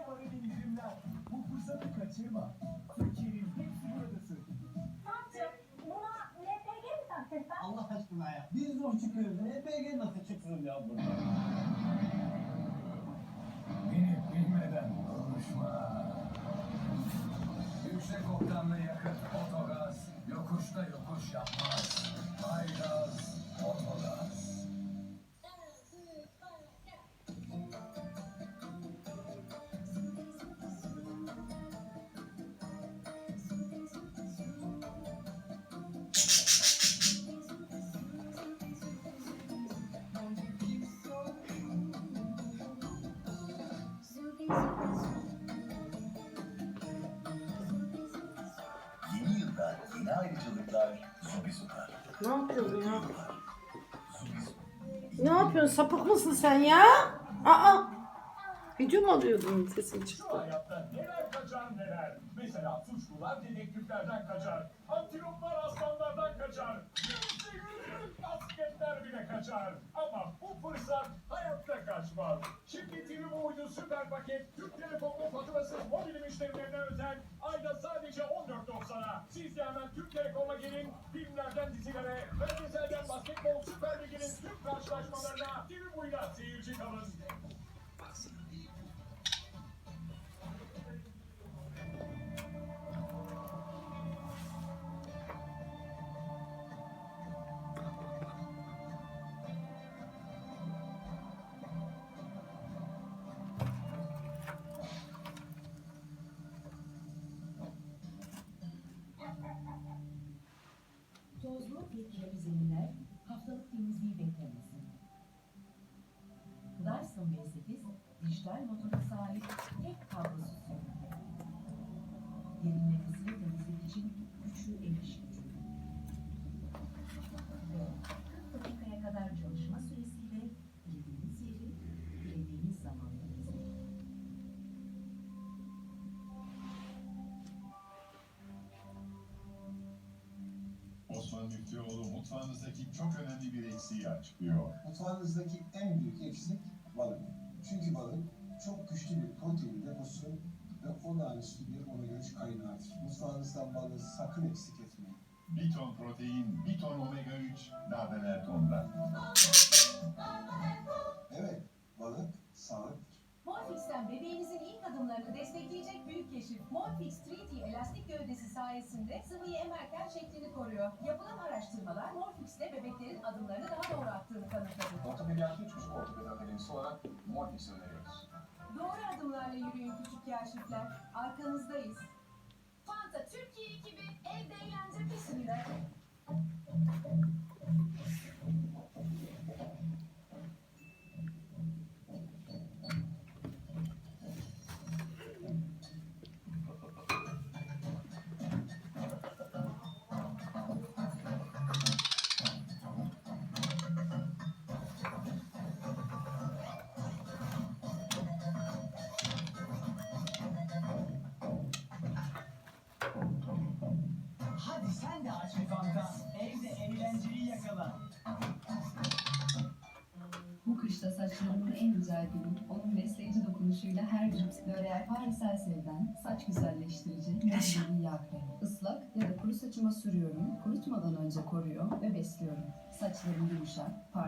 Kemal'in indirimler. Bu fırsatı kaçırma. Türkiye'nin hepsi buradasın. Sancım, buna LPG mi taktın sen? Allah aşkına ya. Biz zor çıkıyoruz. LPG nasıl çıksın ya burada? Beni bilmeden konuşma. Yüksek oktanlı yakıt Otogaz. Yokuşta yokuş yapmaz. Aygaz Otogaz. Yeni yılda yeni ayrıcalıklar Zubi sunar. Ne yapıyorsun ya? Zubi Ne yapıyorsun? Sapık mısın sen ya? Aa! Video mu alıyordun? Sesin Şu çıktı. hayatta neler kaçar neler. Mesela suçlular dedektiflerden kaçar. Antiloplar aslanlardan kaçar. Basketler bile kaçar. Ama bu fırsat hayatta kaçmaz. Şimdi TV uydu süper paket Türk Telekom'un faturasız mobil müşterilerine özel ayda sadece 14.90'a. Siz de hemen Türk Telekom'a gelin. Filmlerden dizilere, belgeselden basketbol süper liginin tüm karşılaşmalarına TV uyuyla seyirci kalın. Tozlu ve kirli zeminler haftalık temizliği beklemesin. Dyson V8 dijital motora sahip tek kablosuz süpürge. Derinlemesine temizlik için güçlü emiş gücü. Ve 40 dakikaya kadar çalışma süresiyle dilediğiniz yeri, dilediğiniz zaman temizleyin. Osman Müftüoğlu mutfağınızdaki çok önemli bir eksiği açıklıyor. Mutfağınızdaki en büyük eksik balık. Çünkü balık çok güçlü bir protein deposu ve olağanüstü bir omega-3 kaynağıdır. Mutfağınızdan balığı sakın eksik etmeyin. Bir ton protein, bir ton omega 3, daha neler tonda. Evet, balık sağlıktır. Morfix'ten bebeğinizin ilk adımlarını destekleyecek büyük keşif. Morfix 3D elastik gövdesi sayesinde sıvıyı emerken şeklini koruyor. Yapılan araştırmalar Morfix'te bebeklerin adımlarını daha doğru attığını kanıtladı. Ortopedi üç ortopedi akademisi olarak Morfix'i öneriyoruz. Doğru adımlarla yürüyün küçük kaşifler. Arkanızdayız. Fanta Türkiye ekibi evde eğlence peşinde. Hadi sen de aç bir fanta. Evde eğlenceyi yakala. Bu kışta saçlarımın en güzel günü, onun besleyici dokunuşuyla her gün L'Oréal Paris Elsev'den saç güzelleştirici nemli yağ kremi. Islak ya da kuru saçıma sürüyorum, kurutmadan önce koruyor ve besliyorum. Saçlarım yumuşak, parlak.